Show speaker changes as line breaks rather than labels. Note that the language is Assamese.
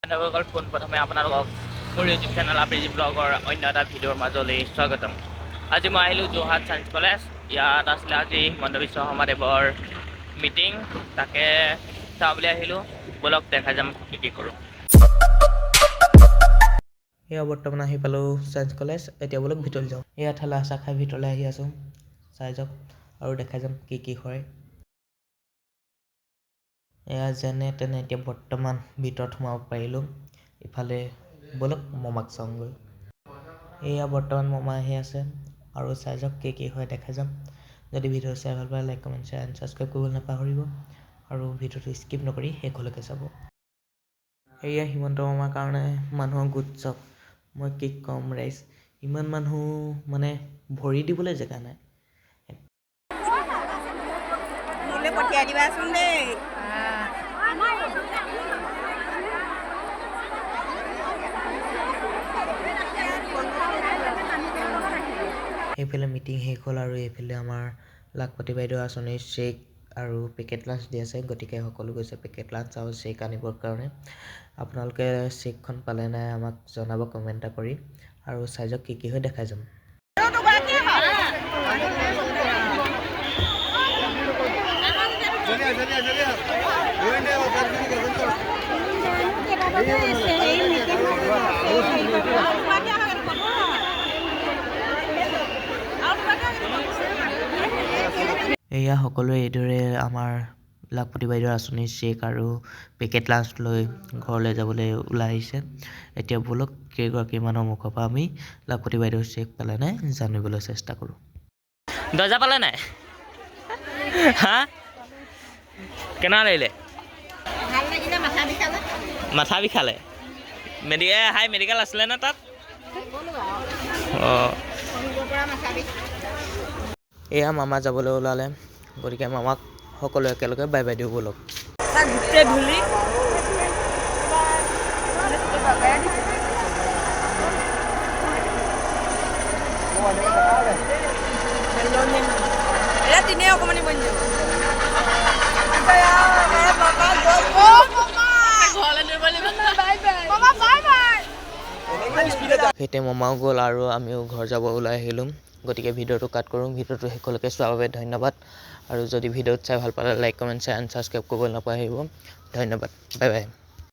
পোনপ্ৰথমে আপোনালোকক মোৰ ইউটিউব চেনেল আপিজি ব্লগৰ অন্য এটা ভিডিঅ'ৰ মাজলৈ স্বাগতম। আজি মই আহিলোঁ যোৰহাট ছায়েন্স কলেজ। ইয়াত আছিলে আজি হিমন্ত বিশ্ব শৰ্মাদেৱৰ মিটিং, তাকে চাওঁ বুলি আহিলোঁ। বলক দেখা যাম কি কি কৰোঁ। এয়া বৰ্তমান আহি পালোঁ ছায়েন্স কলেজ। এতিয়া বলক ভিতৰলৈ যাওঁ। এয়া ঠেলা চাহ খাই ভিতৰলৈ আহি আছোঁ। চাই যাওক আৰু দেখাই যাম কি কি হয়। এয়া যেনে তেনে এতিয়া বৰ্তমান ভিতৰত সোমাব পাৰিলোঁ। ইফালে বলক মমাক চাওঁগৈ। এয়া বৰ্তমান মমা আহি আছে আৰু চাই যাওক কি হয় দেখাই যাম। যদি ভিডিঅ' চাই ভাল পায় like comment share and subscribe কৰিবলৈ নাপাহৰিব আৰু ভিডিঅ'টো স্কিপ নকৰি শেষলৈকে চাব। এয়া হিমন্ত মামাৰ কাৰণে মানুহৰ গোট চাওক। মই কি ক'ম ৰাইজ, ইমান মানুহ মানে ভৰি দিবলৈ জেগা নাই।
মোলৈ পঠিয়াই দিবাচোন দেই।
সেইফালে মিটিং শেষ হ'ল আৰু এইফালে আমাৰ লাখপতি বাইদেউ আঁচনিৰ চেক আৰু পেকেট লাঞ্চ দি আছে। গতিকে সকলো গৈছে পেকেট লাঞ্চ আৰু চেক আনিবৰ কাৰণে। আপোনালোকে চেকখন পালে নাই আমাক জনাব কমেণ্ট এটা কৰি, আৰু চাই যাওক কি হয় দেখাই যাম। এয়া সকলোৱে এইদৰে আমাৰ লাখপতি বাইদেউৰ আঁচনিৰ চেক আৰু পেকেট লাঞ্চ লৈ ঘৰলৈ যাবলৈ ওলাই আহিছে। এতিয়া বলক কেইগৰাকী মানুহৰ মুখৰ পৰা আমি লাখপতি বাইদেউৰ চেক পালে নাই জানিবলৈ চেষ্টা কৰোঁ। দৰ্জা পালে নাই? হা কেনেকুৱা লাগিলে? মাথা বিষালে। মেডিকেল আছিলে নে তাত? অঁ, এয়া মামা যাবলৈ ওলালে। গতিকে মামাক সকলোৱে একেলগে বাই বাই দিওঁ বলক।
গোটেই ধূলি তিনে অকমানি বনি যাব।
সেইতে মামাও গ'ল আৰু আমিও ঘৰ যাব ওলাই আহিলোঁ। গতিকে ভিডিঅ'টো কাট কৰোঁ। ভিডিঅ'টো শেষলৈকে চোৱাৰ বাবে ধন্যবাদ। আৰু যদি ভিডিঅ'ত চাই ভাল পালে like comment share and subscribe কৰিবলৈ নাপাহৰিব। ধন্যবাদ, বাই বাই।